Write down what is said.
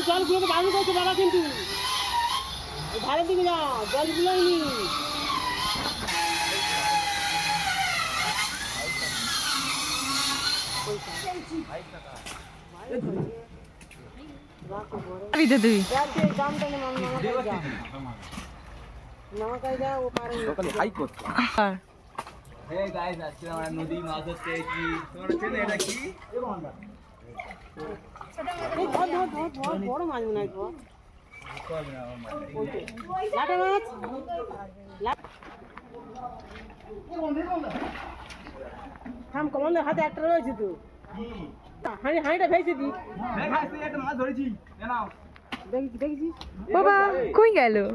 জলগুলো বাড়ি করছে বাবা, কিন্তু ধারের দিকে যা, জলগুলোই নি নদী মাছ হচ্ছে কি তোমার চেনে এটা কি বড় মাছ মনে হয় থাম, কমান্ডার হাতে একটা রয়েছে তো, হাঁড়িটা ভেসে দি, মাছ ধরেছি দেখেছি বাবা কই গেল?